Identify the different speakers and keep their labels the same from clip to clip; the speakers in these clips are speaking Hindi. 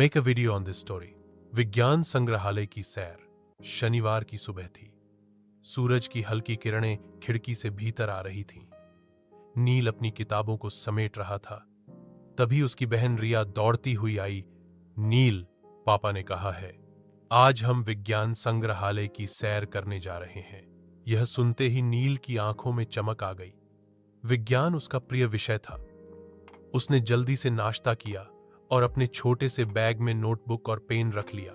Speaker 1: Make a video on this story. विज्ञान संग्रहालय की सैर। शनिवार की सुबह थी। सूरज की हल्की किरणें खिड़की से भीतर आ रही थीं। नील अपनी किताबों को समेट रहा था। तभी उसकी बहन रिया दौड़ती हुई आई। नील, पापा ने कहा है, आज हम विज्ञान संग्रहालय की सैर करने जा रहे हैं। यह सुनते ही नील की आंखों में चमक आ गई। विज्ञान उसका प्रिय विषय था। उसने जल्दी से नाश्ता किया और अपने छोटे से बैग में नोटबुक और पेन रख लिया।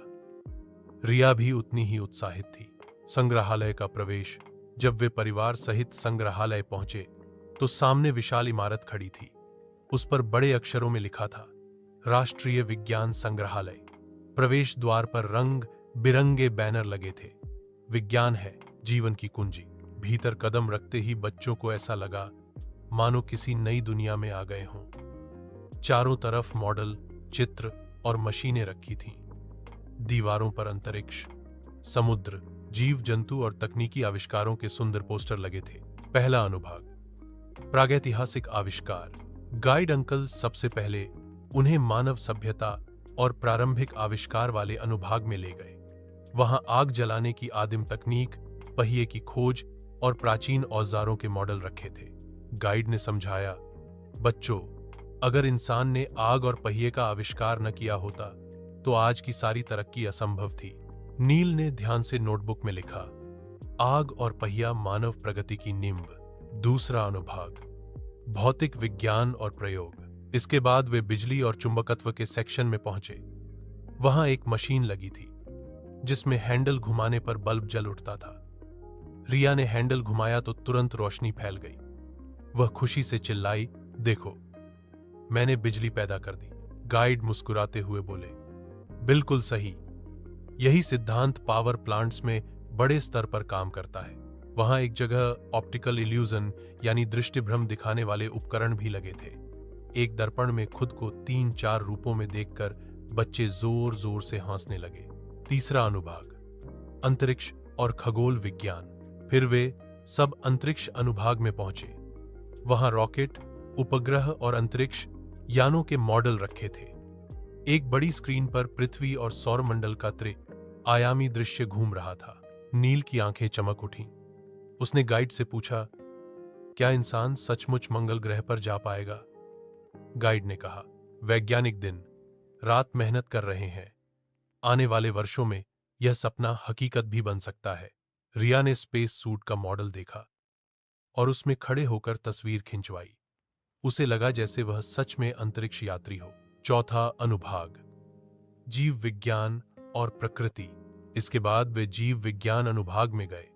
Speaker 1: रिया भी उतनी ही उत्साहित थी। संग्रहालय का प्रवेश। जब वे परिवार सहित संग्रहालय पहुंचे तो सामने विशाल इमारत खड़ी थी। उस पर बड़े अक्षरों में लिखा था, राष्ट्रीय विज्ञान संग्रहालय। प्रवेश द्वार पर रंग बिरंगे बैनर लगे थे। विज्ञान है जीवन की कुंजी। भीतर कदम रखते ही बच्चों को ऐसा लगा मानो किसी नई दुनिया में आ गए हों। चारों तरफ मॉडल, चित्र और मशीनें रखी थीं। दीवारों पर अंतरिक्ष, समुद्र, जीव जंतु और तकनीकी आविष्कारों के सुंदर पोस्टर लगे थे। पहला अनुभाग, प्रागैतिहासिक आविष्कार। गाइड अंकल सबसे पहले उन्हें मानव सभ्यता और प्रारंभिक आविष्कार वाले अनुभाग में ले गए। वहां आग जलाने की आदिम तकनीक, पहिए की खोज और प्राचीन औजारों के मॉडल रखे थे। गाइड ने समझाया, बच्चों, अगर इंसान ने आग और पहिए का आविष्कार न किया होता तो आज की सारी तरक्की असंभव थी। नील ने ध्यान से नोटबुक में लिखा, आग और पहिया मानव प्रगति की नींव। दूसरा अनुभाग, भौतिक विज्ञान और प्रयोग। इसके बाद वे बिजली और चुंबकत्व के सेक्शन में पहुंचे। वहां एक मशीन लगी थी जिसमें हैंडल घुमाने पर बल्ब जल उठता था। रिया ने हैंडल घुमाया तो तुरंत रोशनी फैल गई। वह खुशी से चिल्लाई, देखो, मैंने बिजली पैदा कर दी। गाइड मुस्कुराते हुए बोले, बिल्कुल सही। यही सिद्धांत पावर प्लांट्स में बड़े स्तर पर काम करता है। वहां एक जगह ऑप्टिकल इल्यूजन यानी दृष्टिभ्रम दिखाने वाले उपकरण भी लगे थे। एक दर्पण में खुद को 3-4 रूपों में देखकर बच्चे जोर जोर से हंसने लगे। तीसरा अनुभाग, अंतरिक्ष और खगोल विज्ञान। फिर वे सब अंतरिक्ष अनुभाग में पहुंचे। वहां रॉकेट, उपग्रह और अंतरिक्ष यानों के मॉडल रखे थे। एक बड़ी स्क्रीन पर पृथ्वी और सौरमंडल का आयामी दृश्य घूम रहा था। नील की आंखें चमक उठीं। उसने गाइड से पूछा, क्या इंसान सचमुच मंगल ग्रह पर जा पाएगा? गाइड ने कहा, वैज्ञानिक दिन रात मेहनत कर रहे हैं। आने वाले वर्षों में यह सपना हकीकत भी बन सकता है। रिया ने स्पेस सूट का मॉडल देखा और उसमें खड़े होकर तस्वीर खिंचवाई। उसे लगा जैसे वह सच में अंतरिक्ष यात्री हो। चौथा अनुभाग, जीव विज्ञान और प्रकृति। इसके बाद वे जीव विज्ञान अनुभाग में गए।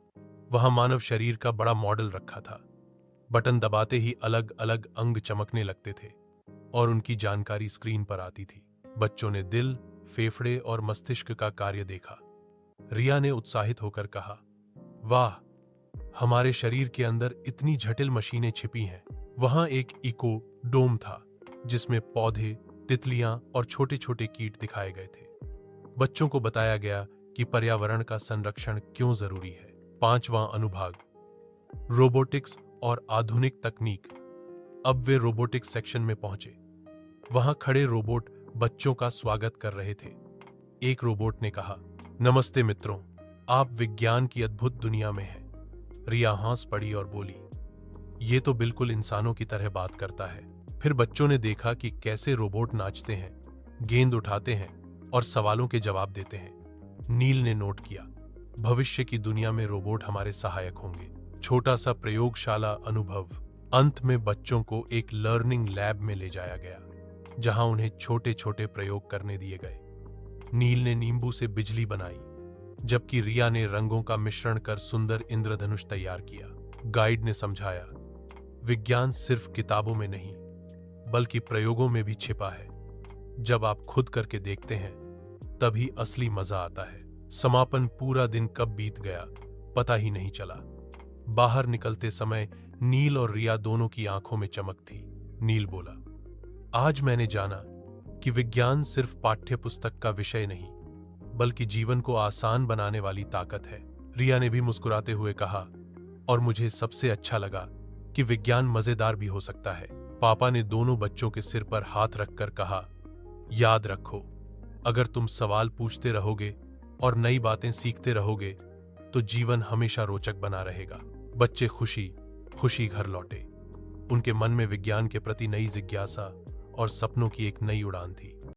Speaker 1: वहां मानव शरीर का बड़ा मॉडल रखा था। बटन दबाते ही अलग अलग अंग चमकने लगते थे और उनकी जानकारी स्क्रीन पर आती थी। बच्चों ने दिल, फेफड़े और मस्तिष्क का कार्य देखा। रिया ने उत्साहित होकर कहा, वाह, हमारे शरीर के अंदर इतनी जटिल मशीनें छिपी हैं। वहां एक इको डोम था जिसमें पौधे, तितलियां और छोटे छोटे कीट दिखाए गए थे। बच्चों को बताया गया कि पर्यावरण का संरक्षण क्यों जरूरी है। पांचवां अनुभाग, रोबोटिक्स और आधुनिक तकनीक। अब वे रोबोटिक्स सेक्शन में पहुंचे। वहां खड़े रोबोट बच्चों का स्वागत कर रहे थे। एक रोबोट ने कहा, नमस्ते मित्रों, आप विज्ञान की अद्भुत दुनिया में हैं। रिया हंस पड़ी और बोली, ये तो बिल्कुल इंसानों की तरह बात करता है। फिर बच्चों ने देखा कि कैसे रोबोट नाचते हैं, गेंद उठाते हैं और सवालों के जवाब देते हैं। नील ने नोट किया, भविष्य की दुनिया में रोबोट हमारे सहायक होंगे। छोटा सा प्रयोगशाला अनुभव। अंत में बच्चों को एक लर्निंग लैब में ले जाया गया जहां उन्हें छोटे छोटे प्रयोग करने दिए गए। नील ने नींबू से बिजली बनाई जबकि रिया ने रंगों का मिश्रण कर सुंदर इंद्रधनुष तैयार किया। गाइड ने समझाया, विज्ञान सिर्फ किताबों में नहीं बल्कि प्रयोगों में भी छिपा है। जब आप खुद करके देखते हैं तभी असली मजा आता है। समापन। पूरा दिन कब बीत गया पता ही नहीं चला। बाहर निकलते समय नील और रिया दोनों की आंखों में चमक थी। नील बोला, आज मैंने जाना कि विज्ञान सिर्फ पाठ्य पुस्तक का विषय नहीं बल्कि जीवन को आसान बनाने वाली ताकत है। रिया ने भी मुस्कुराते हुए कहा, और मुझे सबसे अच्छा लगा कि विज्ञान मजेदार भी हो सकता है। पापा ने दोनों बच्चों के सिर पर हाथ रखकर कहा, याद रखो, अगर तुम सवाल पूछते रहोगे और नई बातें सीखते रहोगे तो जीवन हमेशा रोचक बना रहेगा। बच्चे खुशी खुशी घर लौटे। उनके मन में विज्ञान के प्रति नई जिज्ञासा और सपनों की एक नई उड़ान थी।